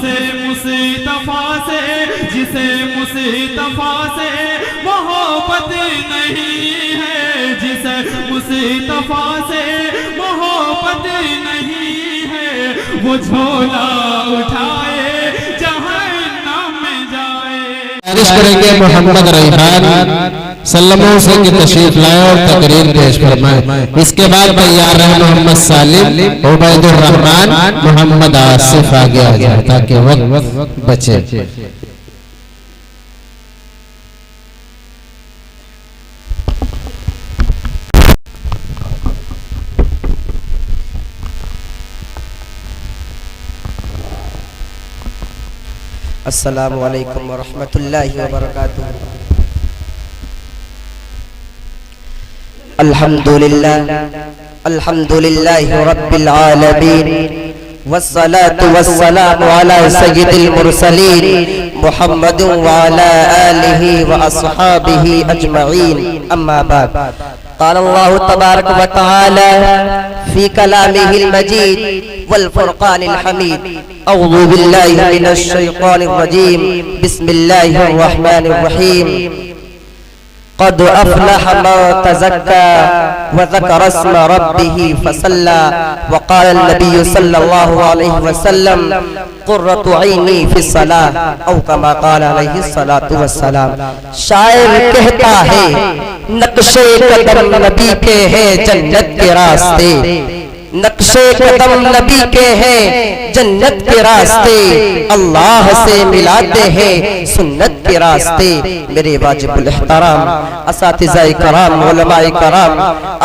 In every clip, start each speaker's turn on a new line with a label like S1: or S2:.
S1: جسے مصطفیٰ سے محبت نہیں ہے، جسے مصطفیٰ سے محبت نہیں ہے، وہ جھولا اٹھائے جہنم میں جائے۔
S2: گزارش کریں گے محمد ریحان سلموں سے کہ تشریف لائیں اور تقریر پیش فرمائیں۔ اس کے بعد تیار رہے محمد سالم، عبید الرحمن، محمد آصف آگے آ جائے تاکہ وقت بچے۔
S3: السلام علیکم ورحمۃ اللہ وبرکاتہ۔ الحمدللہ رب العالمین، والصلاة والسلام علی سید المرسلین محمد وعلی آلہ واصحابہ اجمعین، اما بعد۔ قال اللہ تبارک و تعالی فی کلامہ المجید والفرقان الحمید، اعوذ باللہ من الشیطان الرجیم، بسم اللہ الرحمن الرحیم۔ قد افلح من تزكى وذكر اسم ربه فصلى، وقال النبي صلى الله عليه وسلم قرة عيني في الصلاة، او كما قال عليه الصلاة والسلام۔ شاعر کہتا ہے نقش قدم نبی کے ہیں جنت کے راستے، نقش قدم نبی کے ہیں جنت کے راستے، اللہ سے ملاتے ہیں سنت کے راستے۔ میرے واجب الاحترام اساتذہ کرام، علماء کرام،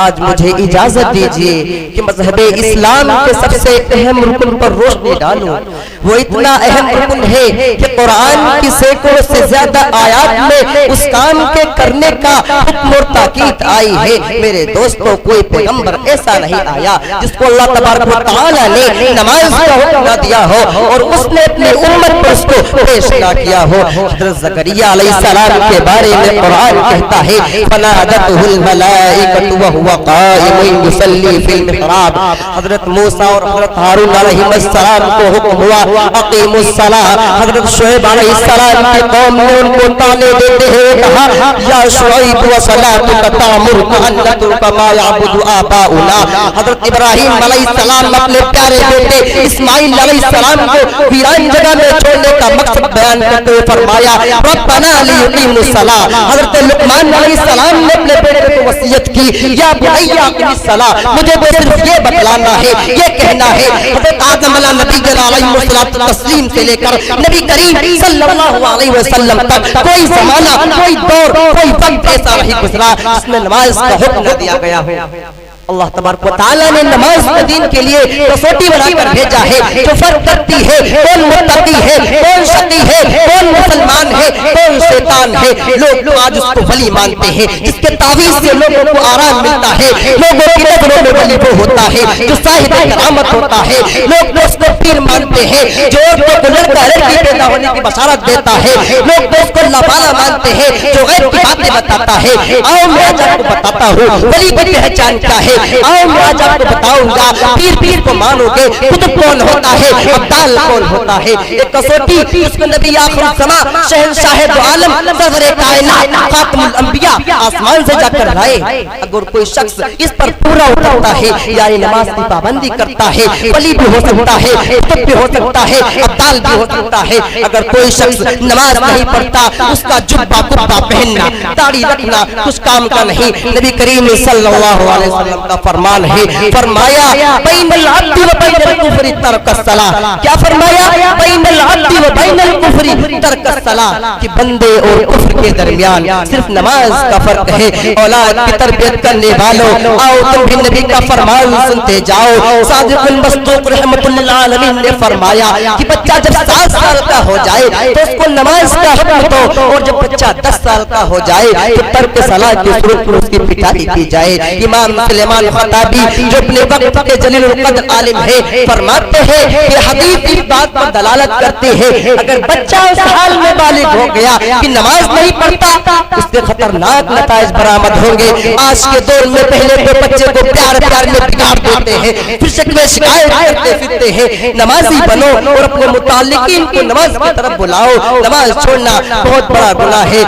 S3: آج مجھے اجازت دیجئے کہ مذہب اسلام کے سب سے اہم رکن پر روشنی ڈالوں۔ وہ اتنا اہم رکن ہے کہ قرآن کی سینکڑوں سے زیادہ آیات میں اس کام کے کرنے کا حکم اور تاکید آئی ہے۔ میرے دوستوں، کوئی پیغمبر ایسا نہیں آیا جس کو اللہ تبارک و تعالی نے نماز کا حکم نہ دیا ہو اور اس نے اپنی امت پر اس کو پیش نہ کیا ہو۔ حضرت زکریا علیہ السلام کے بارے میں قرآن کہتا ہے فنادته الملائکۃ وهو قائم یصلی فی المحراب۔ حضرت موسیٰ اور حضرت ہارون علیہ السلام کو حکم ہوا اقیموا الصلاۃ۔ حضرت شعیب علیہ السلام کی قوم نے ان کو طانے دیتے ہوئے کہا یا شعیب وصلاتک تأمرک ان نترک ما یعبد آباؤنا۔ حضرت ابراہیم علیہ السلام اپنے پیارے بیٹے اسماعیل علیہ السلام کو ویران جگہ میں چھوڑنے کا مقصد بیان کرتے ہوئے فرمایا ربنا لیقیموا الصلاۃ۔ حضرت لقمان علیہ السلام نے اپنے بیٹے کو وصیت کی یا بنی اقم الصلاۃ، مجھے وہ صرف یہ بتلانا ہے، یہ کہنا ہے۔ حضرت آدم علیہ نبی علیہ الصلوۃ والتسلیم سے لے کر نبی کریم صلی اللہ علیہ وسلم تک کوئی زمانہ، کوئی دور، کوئی وقت ایسا نہیں گزرا جس میں نماز کا حکم نہ دیا گیا ہو۔ اللہ تبارک و تعالیٰ نے نماز کے دین کے لیے کسوٹی بنا کر بھیجا ہے جو فرق کرتی ہے کون متقی ہے، کون شقی ہے، کون مسلمان ہے، کون شیطان ہے۔ لوگ آج اس کو ولی مانتے ہیں جس کے تعویذ سے لوگوں کو آرام ملتا ہے، لوگوں کی نظروں میں ولی وہ ہوتا ہے جو صاحب کرامت ہوتا ہے۔ لوگ اس کو پیر مانتے ہیں جو لڑکا لڑکی پیدا ہونے کی بشارت دیتا ہے، لوگ اس کو اللہ والا مانتے ہیں جو غیب کی باتیں بتاتا ہے۔ آؤ میں آج آپ کو بتاتا ہوں ولی کی پہچان کیا ہے۔ آؤ میں آج آپ کو بتاؤں گا پیر کو مانو گے قطب کون ہوتا ہے، ابدال کون ہوتا ہے۔ ایک کسوٹی اس کو نبی آخر الزمان شہنشاہ دو عالم سرور کائنات خاتم الانبیاء آسمان سے جا کر لائے۔ اگر کوئی شخص اس پر پورا اترتا ہے یعنی نماز کی پابندی کرتا ہے، ولی بھی ہو سکتا ہے، قطب بھی ہو سکتا ہے، ابدال بھی ہو سکتا ہے۔ اگر کوئی شخص نماز نہیں پڑھتا اس کا جبہ کبہ پہننا، داڑھی رکھنا کچھ کام کا نہیں۔ نبی کریم صلی اللہ علیہ وسلم کا فرمان ہے، فرمایا بین العبد و بین الکفر ترک الصلاۃ۔ کیا فرمایا؟ بین العبد و بین الکفر ترک الصلاۃ، کہ بندے اور کفر کے درمیان صرف نماز کا فرق ہے۔ اولاد کی تربیت کرنے والوں آؤ تم بھی نبی کا فرمان سنتے جاؤ۔ صادق المصدوق رحمۃ اللہ علیہ نے فرمایا کہ بچہ جب 7 سال کا ہو جائے تو اس کو نماز کا حکم دو، اور جب بچہ 10 سال کا ہو جائے تو ترک صلاۃ کی صورت میں اس کی پٹائی کی جائے۔ امام سلیمان سلیمان خطابی جو اپنے وقت کے جلیل القدر عالم ہے فرماتے ہیں کہ حدیث اس بات پر دلالت کرتی ہے اگر بچہ اس حال میں بالغ ہو گیا کہ نماز نہیں پڑھتا اس سے خطرناک نتائج برآمد ہوں گے. آج کے دور میں پہلے تو بچے کو پیار پیار میں بگاڑ دیتے ہیں پھر شکوے شکایت کرتے پھرتے ہیں. نمازی بنو اور اپنے متعلقین کو نماز کی طرف بلاؤ. نماز چھوڑنا بہت بڑا گناہ ہے.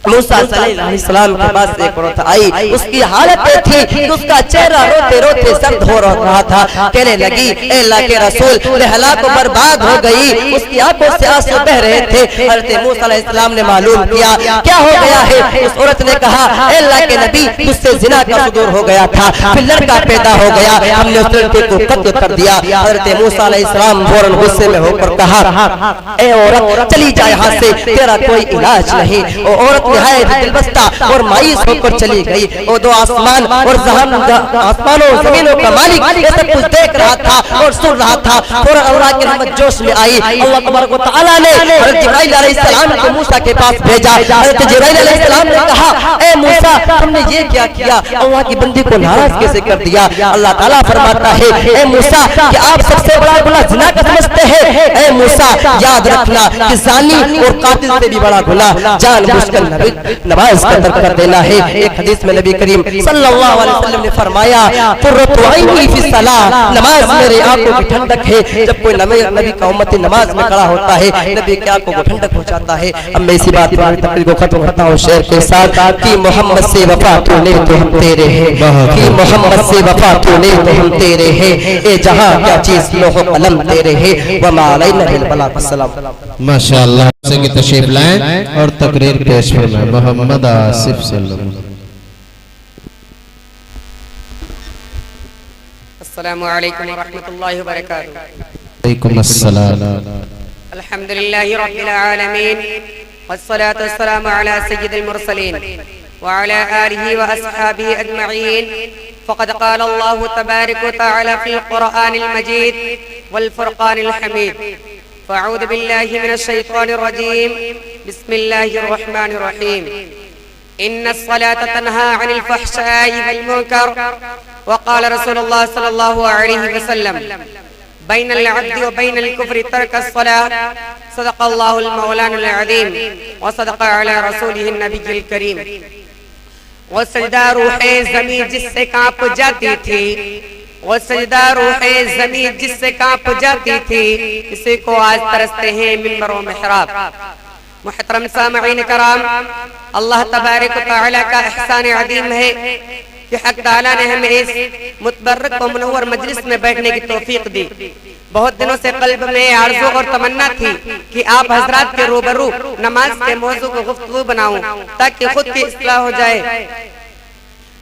S3: موسیٰ صلی اللہ علیہ وسلم کے پاس ایک عورت آئی, اس کی حالت یہ تھی کہ اس کا چہرہ روتے روتے سرد ہو رہا تھا. کہنے لگی اے اللہ کے رسول میں ہلاک و برباد ہو گئی. اس کی آنکھوں سے آنسو بہ رہے تھے. حضرت موسیٰ علیہ السلام نے معلوم کیا کیا ہو گیا ہے. اس عورت نے کہا اے اللہ کے نبی تجھ سے زنا کا صدور ہو گیا تھا, پھر لڑکا پیدا ہو گیا, ہم نے اس لڑکے کو قتل کر دیا. حضرت موسیٰ علیہ السلام فوراً غصے میں ہو کر کہا اے عورت چلی جا یہاں سے, تیرا کوئی علاج نہیں. وہ عورت نہایت دلبستہ اور مایوس ہو کر چلی گئی. وہ دو آسمان اور آسمانوں اور زمینوں کا مالک یہ سب کچھ دیکھ رہا تھا اور سن رہا تھا. فوراً اللہ کی رحمت جوش میں آئی. اللہ تبارک و تعالیٰ نے حضرت جبرائیل علیہ السلام کو موسیٰ کے پاس بھیجا. حضرت جبرائیل علیہ السلام نے کہا اے موسیٰ تم نے یہ کیا کیا, اللہ کی بندی کو ناراض کیسے کر دیا. اللہ تعالیٰ فرماتا ہے اے موسیٰ کہ آپ سب سے بڑا گناہ زنا کا سمجھتے ہیں. اے موسیٰ یاد رکھنا کہ زانی اور قاتل سے بھی بڑا گناہ جان بوجھ کر نماز کا ترک کر دینا ہے. ایک حدیث میں نبی کریم صلی اللہ علیہ وسلم نے فرمایا قرۃ عینی فی الصلاۃ, نماز میرے آنکھوں کی ٹھنڈک ہے. جب کوئی نبی کا امتی نماز میں کھڑا ہوتا ہے نبی کی آنکھوں کو ٹھنڈک پہنچاتا ہے. اب میں اسی بات پر تقریر کو ختم کرتا ہوں شعر کے ساتھ کہ محمد سے وفا تو نے تو ہم تیرے ہیں, کہ محمد سے وفا تو نے تو ہم تیرے ہیں. اے جہاں کیا چیز لوح و قلم تیرے ہیں وما علینا الا البلاغ. السلام.
S2: ماشاءاللہ سے کی تشریف لائیں اور تقریر پیش فرمائیں. محمد آصف صلی اللہ علیہ وسلم.
S4: السلام علیکم ورحمۃ اللہ وبرکاتہ.
S2: علیکم السلام.
S4: الحمدللہ رب العالمین والصلاة والسلام علی سید المرسلین وعلى آلہ واصحابہ اجمعین. فقد قال اللہ تبارک وتعالی فی القرآن المجید والفرقان الحمید. فاعوذ باللہ من الشیطان الرجیم. بسم اللہ الرحمن الرحیم. ان الصلاة تنہى عن الفحشاء والمنکر. وقال رسول اللہ صلی اللہ علیہ وسلم بین العبد وبین الكفر ترک الصلاة. صدق اللہ المولان العظیم وصدق علی رسولہ النبی الکریم. وہ سجدہ روح زمین جس سے کانپ جاتی تھی, وہ سجدہ روح زمین جس سے کانپ جاتی تھی, اسی کو آج ترستے ہیں منبر و محراب. محترم سامعین کرام, اللہ تبارک و تعالیٰ کا احسان عظیم ہے کہ حق تعالیٰ نے ہمیں اس متبرک و منور مجلس میں بیٹھنے کی توفیق دی. بہت دنوں سے قلب میں آرزو اور تمنا تھی کہ آپ حضرات کے روبرو نماز کے موضوع کو گفتگو بناؤں تاکہ خود کی اصلاح ہو جائے.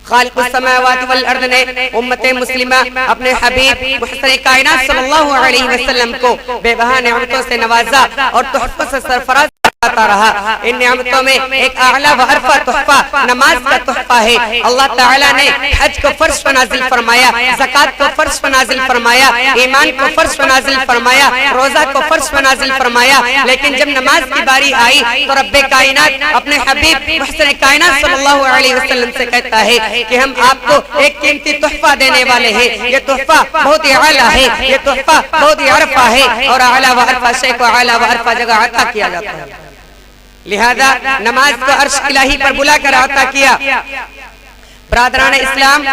S4: خالق السماوات والارض نے امت مسلمہ اپنے حبیب محسن کائنات صلی اللہ علیہ وسلم کو بے بہا نعمتوں سے نوازا اور تحفہ سے سرفراز آتا رہا. ان نعمتوں میں ایک اعلیٰ و عرفہ تحفہ نماز کا تحفہ ہے. اللہ تعالیٰ نے حج کو فرض پر نازل فرمایا, زکوٰۃ کو فرض پر نازل فرمایا, ایمان کو فرض پر نازل فرمایا, روزہ کو فرض پر نازل فرمایا. لیکن جب نماز کی باری آئی تو رب کائنات اپنے حبیب محسن کائنات صلی اللہ علیہ وسلم سے کہتا ہے کہ ہم آپ کو ایک قیمتی تحفہ دینے والے ہیں. یہ تحفہ بہت ہی اعلیٰ ہے, یہ تحفہ بہت ہی عرفہ ہے, اور اعلیٰ و عرفہ شے کو اعلیٰ و عرفہ جگہ عطا کیا جاتا ہے. لہذا نماز کو عرش الہی پر بلا کر عطا کیا. برادران اسلام,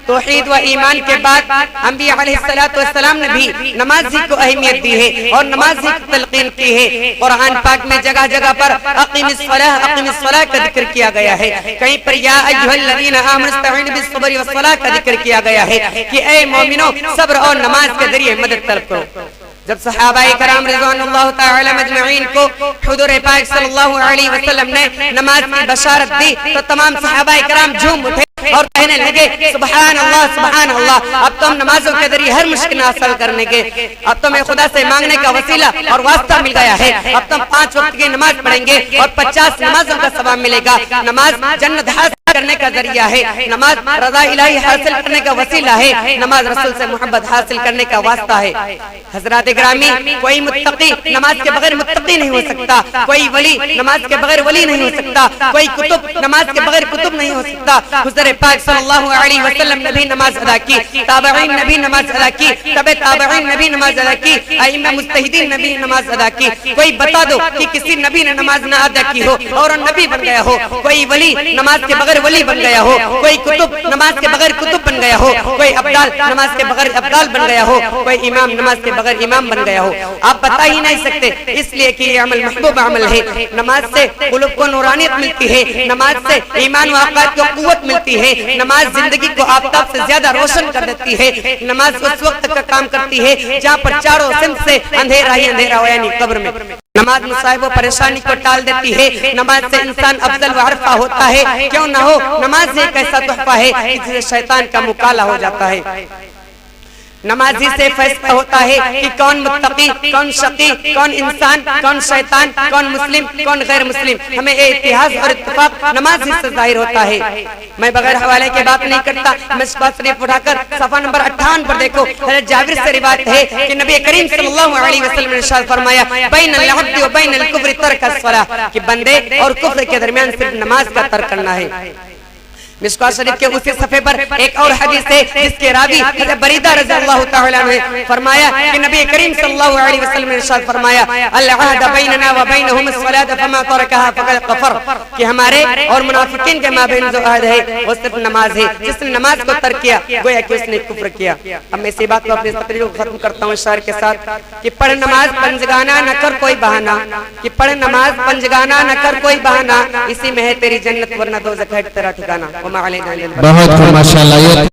S4: توحید و ایمان کے بعد انبیاء علیہ السلام نے بھی نماز ہی کو اہمیت دی ہے اور نماز ہی کو تلقین کی ہے. قرآن پاک میں جگہ جگہ پر اقیم الصلاۃ کا ذکر کیا گیا ہے. کہیں پر یا ایھا الذین آمنوا استعینوا بالصبر والصلاۃ کا ذکر کیا گیا ہے کہ اے مومنو صبر اور نماز کے ذریعے مدد طلب کرو. جب صحابہ کرام رضوان اللہ تعالی مجمعین کو حضور پاک صلی اللہ علیہ وسلم نے نماز کی بشارت دی تو تمام صحابہ کرام جھوم اٹھے اور کہنے لگے سبحان اللہ سبحان اللہ. اب تو ہم نمازوں کے ذریعے ہر مشکل حاصل کرنے کے, اب تو ہمیں خدا سے مانگنے کا وسیلہ اور واسطہ مل گیا ہے. اب تو ہم 5 وقت کی نماز پڑھیں گے اور 50 نمازوں کا ثواب ملے گا. نماز جنت حاصل کرنے کا ذریعہ ہے، نماز رضا الہی حاصل کرنے کا وسیلہ ہے، نماز رسول سے محبت حاصل کرنے کا واسطہ ہے۔ حضرات گرامی، کوئی متقی نماز کے بغیر متقی نہیں ہو سکتا، کوئی ولی نماز کے بغیر ولی نہیں ہو سکتا، کوئی کتب نماز کے بغیر کتب نہیں ہو سکتا۔ حضور پاک صلی اللہ علیہ وسلم نے بھی نماز ادا کی، تابعین نے بھی نماز ادا کی، تبع تابعین نے بھی نماز ادا کی، ائمہ مجتہدین نے بھی نماز ادا کی۔ کوئی بتا دو کہ کسی نبی نے نماز نہ ادا کی ہو اور نبی بن گیا ہو، کوئی ولی نماز کے بغیر ولی بن گیا ہو، کوئی کتب نماز کے بغیر کتب بن گیا ہو، کوئی ابدال نماز کے بغیر ابدال بن گیا ہو، کوئی امام نماز کے بغیر امام بن گیا ہو۔ آپ بتا ہی نہیں سکتے، اس لیے کہ یہ عمل محبوب عمل ہے۔ نماز سے قلوب کو نورانیت ملتی ہے، نماز سے ایمان و عقائد کو قوت ملتی ہے، نماز زندگی کو آفتاب سے زیادہ روشن کر دیتی ہے، نماز اس وقت کا کام کرتی ہے جہاں پر چاروں سمت سے اندھیرا ہی اندھیرا ہو، یعنی قبر میں۔ نماز مصائب و پریشانی کو ٹال دیتی ہے، نماز سے انسان افضل و عرفہ ہوتا ہے، کیوں نہ ہو نماز ایک ایسا تحفہ ہے جس سے شیطان کا مکالہ ہو جاتا ہے۔ نمازی سے فیصلہ ہوتا ہے کہ کون متقی، کون شقی، کون انسان، کون شیطان، کون مسلم، کون غیر مسلم۔ ہمیں اتحاد اور اتفاق نمازی سے ظاہر ہوتا ہے۔ میں بغیر حوالے کے بات نہیں کرتا، مصباح شریف اٹھا کر صفحہ نمبر 58 پر دیکھو، حضرت جابر سے روایت ہے کہ نبی کریم صلی اللہ علیہ وسلم نے ارشاد فرمایا بین العبد و بین الکفر ترک الصلاۃ، کہ بندے اور کفر کے درمیان صرف نماز کا ترک کرنا ہے۔ مشکوہ شریف کے اسی صفحے پر ایک اور حدیث ہے جس کے راوی حضرت بریدہ رضی اللہ تعالی عنہ نے فرمایا کہ نبی کریم صلی اللہ علیہ وسلم نے ارشاد فرمایا العہد بیننا و بینہم الصلاۃ فما ترکها فقد کفر، کہ ہمارے اور منافقین کے مابین جو عہد ہے وہ صرف نماز ہے، جس نے نماز کو ترک کیا گویا کہ اس نے کفر کیا۔ اب میں اسی بات کو اپنی تقریر کو ختم کرتا ہوں شعر کے ساتھ کہ پڑھ نماز پنجگانہ نہ کر کوئی بہانہ، کہ پڑھ نماز پنجگانہ نہ کر کوئی بہانہ، اسی میں ہے تیری جنت ورنہ دوزخ ہے تیرا ٹھکانہ۔
S2: بہت ماشاءاللہ۔